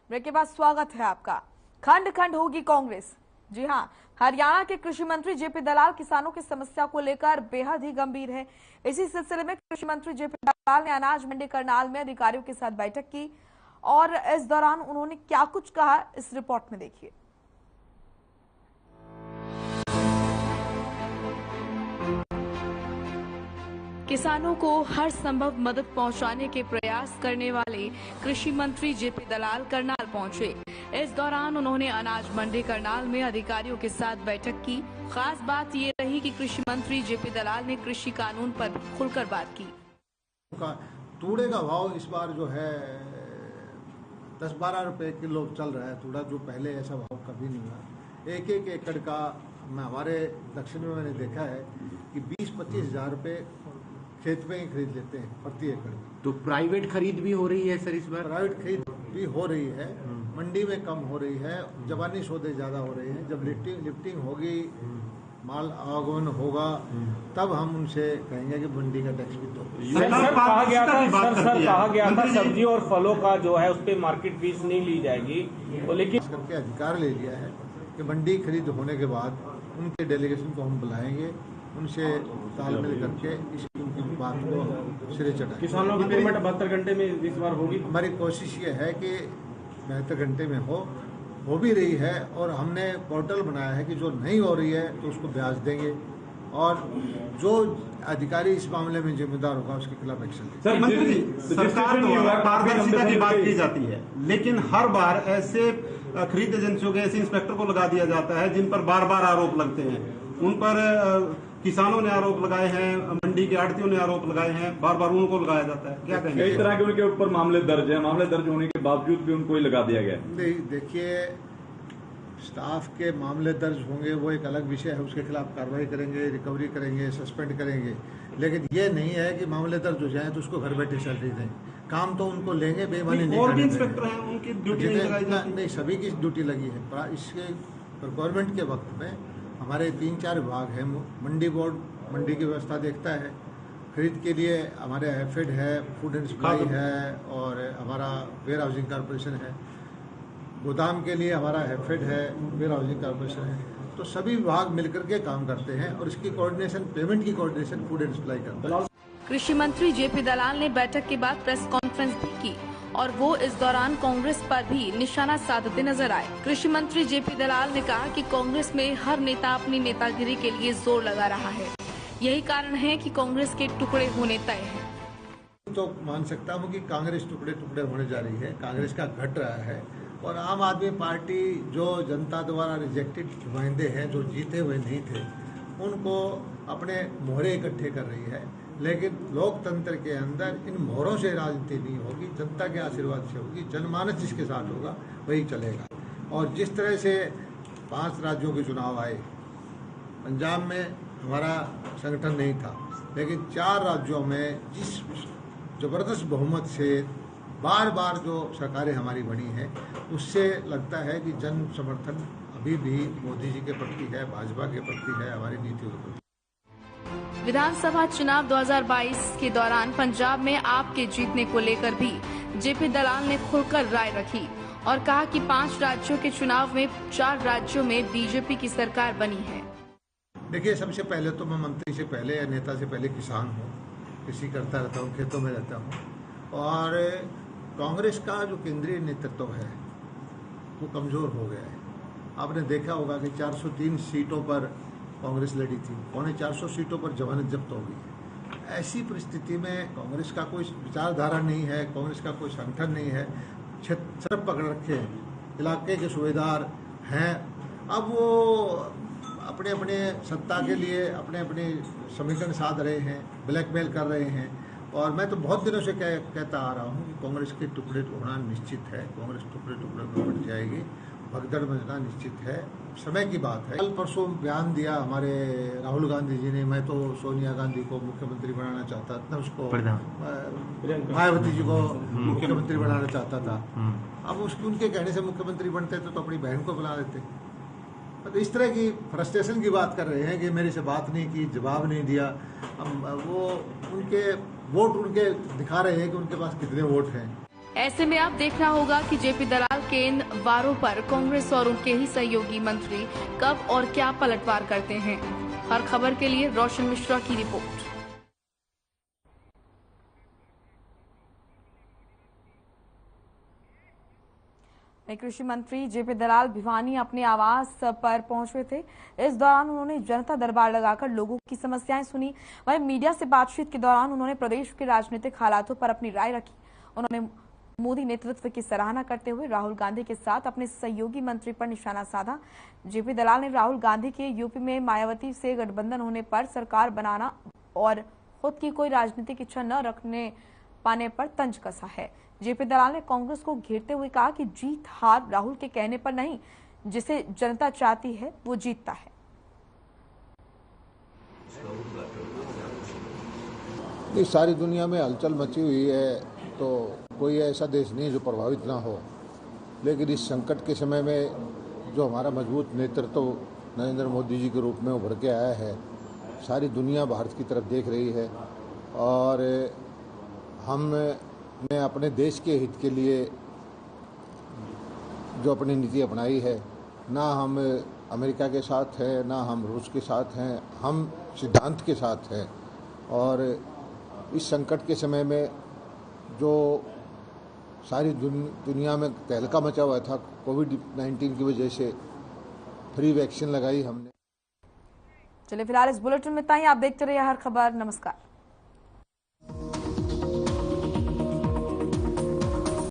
Break के बाद स्वागत है आपका। खंड खंड होगी कांग्रेस। जी हां, हरियाणा के कृषि मंत्री जेपी दलाल किसानों की समस्या को लेकर बेहद ही गंभीर है। इसी सिलसिले में कृषि मंत्री जेपी दलाल ने अनाज मंडी करनाल में अधिकारियों के साथ बैठक की और इस दौरान उन्होंने क्या कुछ कहा, इस रिपोर्ट में देखिए। किसानों को हर संभव मदद पहुंचाने के प्रयास करने वाले कृषि मंत्री जेपी दलाल करनाल पहुंचे। इस दौरान उन्होंने अनाज मंडी करनाल में अधिकारियों के साथ बैठक की। खास बात ये रही कि कृषि मंत्री जेपी दलाल ने कृषि कानून पर भी खुलकर बात की। तूड़े का भाव इस बार जो है 10-12 रुपए किलो चल रहा है तूड़ा, जो पहले ऐसा भाव कभी नहीं हुआ। एक एकड़ का हमारे दक्षिण में मैंने देखा है कि 20-25 हज़ार रुपये खेत में ही खरीद लेते हैं प्रति एकड़। तो प्राइवेट खरीद भी हो रही है सर इस बार? प्राइवेट खरीद भी हो रही है, मंडी में कम हो रही है, जवानी सौदे ज्यादा हो रहे हैं। जब लिफ्टिंग होगी, माल आवागमन होगा, तब हम उनसे कहेंगे कि मंडी का टैक्स भी दो। सर कहा गया था सब्जी और फलों का जो है उस पर मार्केट फीस नहीं ली जाएगी, लेकिन करके अधिकार ले लिया है कि मंडी खरीद होने के बाद उनके डेलीगेशन को हम बुलाएंगे, उनसे तालमेल करके उनकी बात को सिरे चढ़ाएंगे। किसानों की पेमेंट 72 घंटे में इस बार होगी। हमारी कोशिश ये है कि 72 घंटे में हो भी रही है, और हमने पोर्टल बनाया है कि जो नहीं हो रही है तो उसको ब्याज देंगे, और जो अधिकारी इस मामले में जिम्मेदार होगा उसके खिलाफ एक्शन लेंगे। सर मंत्री जी, सरकार द्वारा पारदर्शिता की बात की जाती है, लेकिन हर बार ऐसे खरीद एजेंसियों के ऐसे इंस्पेक्टर को लगा दिया जाता है जिन पर बार बार आरोप लगते हैं। उन पर किसानों ने आरोप लगाए हैं, मंडी के आड़तियों ने आरोप लगाए हैं, बार बार उनको लगाया जाता है। क्या कहेंगे? कई तरह के उनके ऊपर मामले दर्ज है, मामले दर्ज होने के बावजूद भी उनको ही लगा दिया गया। नहीं, देखिए, स्टाफ के मामले दर्ज होंगे वो एक अलग विषय है, उसके खिलाफ कार्रवाई करेंगे, रिकवरी करेंगे, सस्पेंड करेंगे। लेकिन ये नहीं है कि मामले दर्ज हो जाए तो उसको घर बैठे सैलरी दें। काम तो उनको लेंगे, बेईमानी नहीं और भी इंस्पेक्टर हैं, उनकी ड्यूटी नहीं, सभी की ड्यूटी लगी है। इसके रिक्वायरमेंट के वक्त में हमारे 3-4 विभाग हैं। मंडी बोर्ड मंडी की व्यवस्था देखता है, खरीद के लिए हमारे एफेड है, फूड एंड सप्लाई है, और हमारा वेयर हाउसिंग कॉर्पोरेशन है। गोदाम के लिए हमारा एफेड है, वेयर हाउसिंग कॉर्पोरेशन है। तो सभी विभाग मिलकर के काम करते हैं, और इसकी कोऑर्डिनेशन, पेमेंट की कोऑर्डिनेशन फूड एंड सप्लाई करता है। कृषि मंत्री जेपी दलाल ने बैठक के बाद प्रेस कॉन्फ्रेंस भी की और वो इस दौरान कांग्रेस पर भी निशाना साधते नजर आए। कृषि मंत्री जेपी दलाल ने कहा कि कांग्रेस में हर नेता अपनी नेतागिरी के लिए जोर लगा रहा है, यही कारण है कि कांग्रेस के टुकड़े होने तय हैं। तो मान सकता हूँ कि कांग्रेस टुकड़े टुकड़े होने जा रही है, कांग्रेस का घट रहा है, और आम आदमी पार्टी जो जनता द्वारा रिजेक्टेड नुमाइंदे हैं, जो जीते हुए नहीं थे, उनको अपने मोहरे इकट्ठे कर रही है। लेकिन लोकतंत्र के अंदर इन मोहरों से राजनीति नहीं होगी, जनता के आशीर्वाद से होगी। जनमानस जिसके साथ होगा वही चलेगा। और जिस तरह से 5 राज्यों के चुनाव आए, पंजाब में हमारा संगठन नहीं था, लेकिन 4 राज्यों में जिस जबरदस्त बहुमत से बार बार जो सरकारें हमारी बनी हैं, उससे लगता है कि जन समर्थन अभी भी मोदी जी के प्रति है, भाजपा के प्रति है, हमारी नीतियों के प्रति। विधानसभा चुनाव 2022 के दौरान पंजाब में आपके जीतने को लेकर भी जेपी दलाल ने खुलकर राय रखी और कहा कि 5 राज्यों के चुनाव में 4 राज्यों में बीजेपी की सरकार बनी है। देखिए, सबसे पहले तो मैं मंत्री से पहले या नेता से पहले किसान हूँ, कृषि करता रहता हूँ, खेतों में रहता हूँ। और कांग्रेस का जो केंद्रीय नेतृत्व है वो कमजोर हो गया है। आपने देखा होगा कि 403 सीटों पर कांग्रेस लड़ी थी, 450 सीटों पर जमानत जब्त हो गई। ऐसी परिस्थिति में कांग्रेस का कोई विचारधारा नहीं है, कांग्रेस का कोई संगठन नहीं है, छत्र पकड़ रखे हैं, इलाके के सूबेदार हैं। अब वो अपने अपने सत्ता के लिए अपने अपने समीकरण साध रहे हैं, ब्लैकमेल कर रहे हैं। और मैं तो बहुत दिनों से कहता आ रहा हूँ कि कांग्रेस के टुकड़े होना निश्चित है, कांग्रेस टुकड़े टुकड़े में बढ़ जाएगी, भगदड़ मचना निश्चित है, समय की बात है। कल परसों बयान दिया हमारे राहुल गांधी जी ने, मैं तो सोनिया गांधी को मुख्यमंत्री बनाना चाहता था, उसको मायावती जी को मुख्यमंत्री बनाना चाहता था। अब उनके कहने से मुख्यमंत्री बनते थे तो अपनी बहन को बुला देते। तो इस तरह की फ्रस्ट्रेशन की बात कर रहे हैं कि मेरे से बात नहीं की, जवाब नहीं दिया। वो उनके वोट उनके दिखा रहे हैं कि उनके पास कितने वोट हैं। ऐसे में अब देखना होगा कि जेपी दलाल के इन वारों पर कांग्रेस और उनके ही सहयोगी मंत्री कब और क्या पलटवार करते हैं। हर खबर के लिए रोशन मिश्रा की रिपोर्ट। कृषि मंत्री जेपी दलाल भिवानी अपने आवास पर पहुंचे थे। इस दौरान उन्होंने जनता दरबार लगाकर लोगों की समस्याएं सुनी। वहीं मीडिया से बातचीत के दौरान उन्होंने प्रदेश के राजनीतिक हालातों पर अपनी राय रखी। उन्होंने मोदी नेतृत्व की सराहना करते हुए राहुल गांधी के साथ अपने सहयोगी मंत्री पर निशाना साधा। जेपी दलाल ने राहुल गांधी के यूपी में मायावती से गठबंधन होने पर सरकार बनाना और खुद की कोई राजनीतिक इच्छा न रखने पाने पर तंज कसा है। जेपी दलाल ने कांग्रेस को घेरते हुए कहा कि जीत हार राहुल के कहने पर नहीं, जिसे जनता चाहती है वो जीतता है। इस सारी दुनिया में हलचल मची हुई है, तो कोई ऐसा देश नहीं जो प्रभावित ना हो। लेकिन इस संकट के समय में जो हमारा मजबूत नेतृत्व नरेंद्र मोदी जी के रूप में उभर के आया है, सारी दुनिया भारत की तरफ देख रही है। और हमने अपने देश के हित के लिए जो अपनी नीति अपनाई है, ना हम अमेरिका के साथ हैं, ना हम रूस के साथ हैं, हम सिद्धांत के साथ हैं। और इस संकट के समय में जो सारी दुनिया में तहलका मचा हुआ था कोविड-19 की वजह से, फ्री वैक्सीन लगाई हमने। चलिए फिलहाल इस बुलेटिन में इतना ही। आप देखते रहिए हर खबर। नमस्कार।